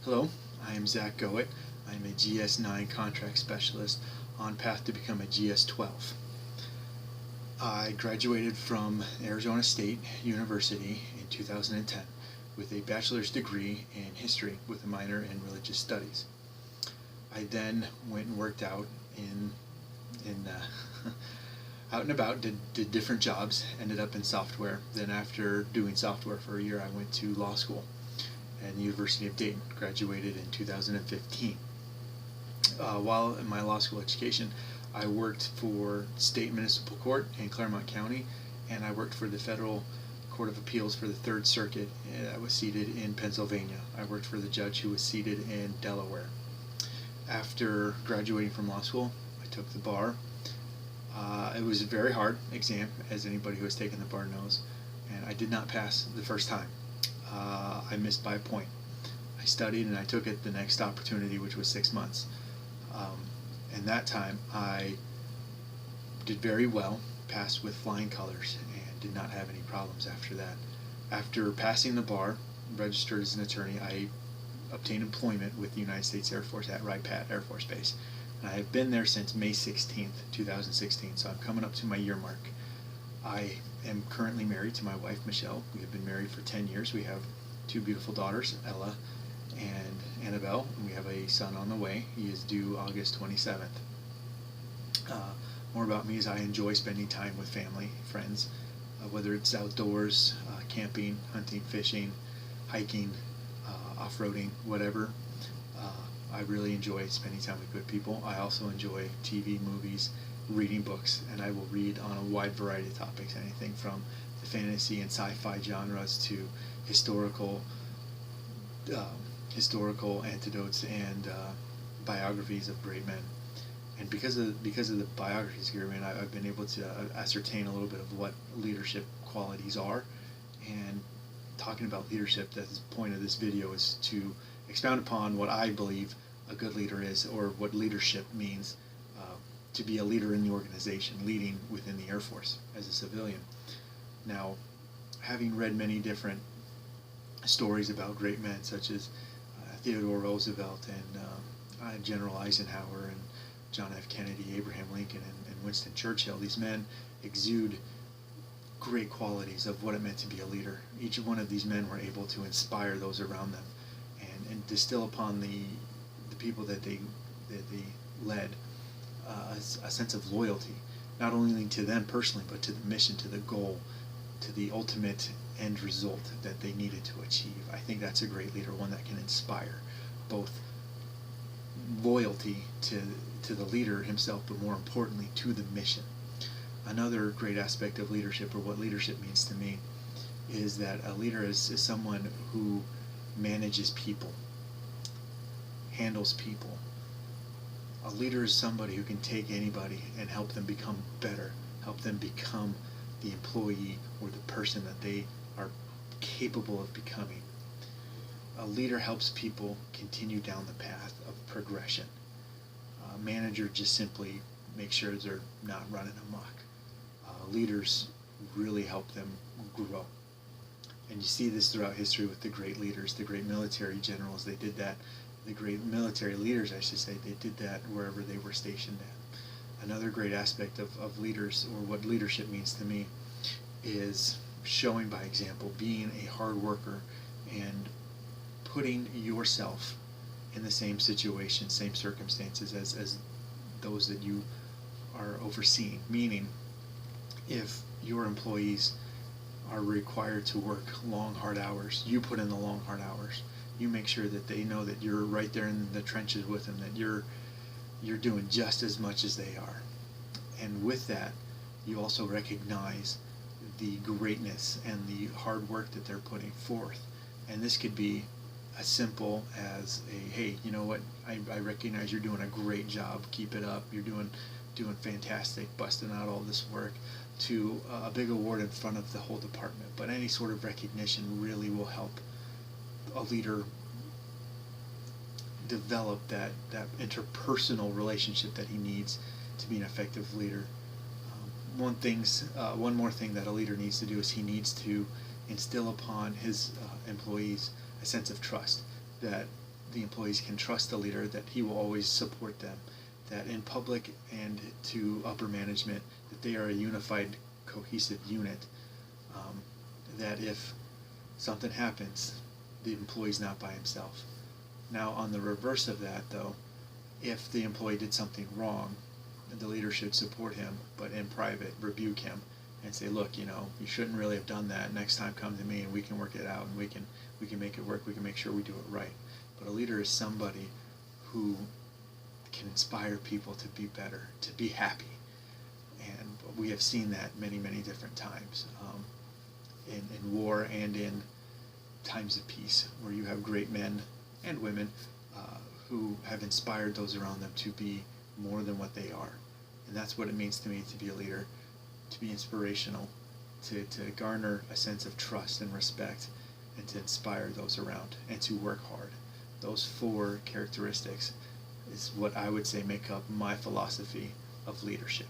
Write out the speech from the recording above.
Hello, I am Zach Goet. I'm a GS9 contract specialist on path to become a GS12. I graduated from Arizona State University in 2010 with a bachelor's degree in history with a minor in religious studies. I then went and worked out in out and about, did different jobs, ended up in software. Then after doing software for a year, I went to law school at the University of Dayton, graduated in 2015. While in my law school education, I worked for state municipal court in Claremont County, and I worked for the Federal Court of Appeals for the Third Circuit that was seated in Pennsylvania. I worked for the judge who was seated in Delaware. After graduating from law school, I took the bar. It was a very hard exam, as anybody who has taken the bar knows, and I did not pass the first time. I missed by a point. I studied and I took it the next opportunity, which was 6 months. And that time I did very well, passed with flying colors, and did not have any problems after that. After passing the bar, registered as an attorney, I obtained employment with the United States Air Force at Wright-Patt Air Force Base. And I have been there since May 16th, 2016, so I'm coming up to my year mark. I am currently married to my wife, Michelle. We have been married for 10 years. We have two beautiful daughters, Ella and Annabelle, and we have a son on the way. He is due August 27th. More about me is I enjoy spending time with family, friends, whether it's outdoors, camping, hunting, fishing, hiking, off-roading, whatever. I really enjoy spending time with good people. I also enjoy TV, movies, reading books, and I will read on a wide variety of topics, anything from the fantasy and sci-fi genres to historical anecdotes and biographies of great men. And because of the biographies here, man, I've been able to ascertain a little bit of what leadership qualities are. And talking about leadership, the point of this video is to expound upon what I believe a good leader is, or what leadership means. To be a leader in the organization, leading within the Air Force as a civilian. Now, having read many different stories about great men such as Theodore Roosevelt and General Eisenhower and John F. Kennedy, Abraham Lincoln, and Winston Churchill, these men exude great qualities of what it meant to be a leader. Each one of these men were able to inspire those around them and distill upon the people that they led a sense of loyalty, not only to them personally, but to the mission, to the goal, to the ultimate end result that they needed to achieve. I think that's a great leader, one that can inspire both loyalty to the leader himself, but more importantly to the mission. Another great aspect of leadership, or what leadership means to me, is that a leader is someone who manages people, handles people. A leader is somebody who can take anybody and help them become better, help them become the employee or the person that they are capable of becoming. A leader helps people continue down the path of progression. A manager just simply makes sure they're not running amok. Leaders really help them grow. And you see this throughout history with the great leaders, the great military generals. They did that. The great military leaders, I should say, they did that wherever they were stationed at. Another great aspect of leaders, or what leadership means to me, is showing by example, being a hard worker, and putting yourself in the same situation, same circumstances as those that you are overseeing. Meaning, if your employees are required to work long, hard hours, you put in the long, hard hours. You make sure that they know that you're right there in the trenches with them, that you're doing just as much as they are. And with that, you also recognize the greatness and the hard work that they're putting forth. And this could be as simple as hey, you know what, I recognize you're doing a great job, keep it up, you're doing fantastic, busting out all this work, to a big award in front of the whole department. But any sort of recognition really will help a leader develop that interpersonal relationship that he needs to be an effective leader. One more thing that a leader needs to do is he needs to instill upon his employees a sense of trust. that the employees can trust the leader, that he will always support them, that in public and to upper management, that they are a unified, cohesive unit, um, that if something happens, the employee's not by himself. Now, on the reverse of that, though, if the employee did something wrong, the leader should support him, but in private, rebuke him and say, look, you shouldn't really have done that. Next time, come to me and we can work it out, and we can make it work. We can make sure we do it right. But a leader is somebody who can inspire people to be better, to be happy. And we have seen that many, many different times, in war and in times of peace, where you have great men and women who have inspired those around them to be more than what they are. And that's what it means to me to be a leader, to be inspirational, to garner a sense of trust and respect, and to inspire those around, and to work hard. Those four characteristics is what I would say make up my philosophy of leadership.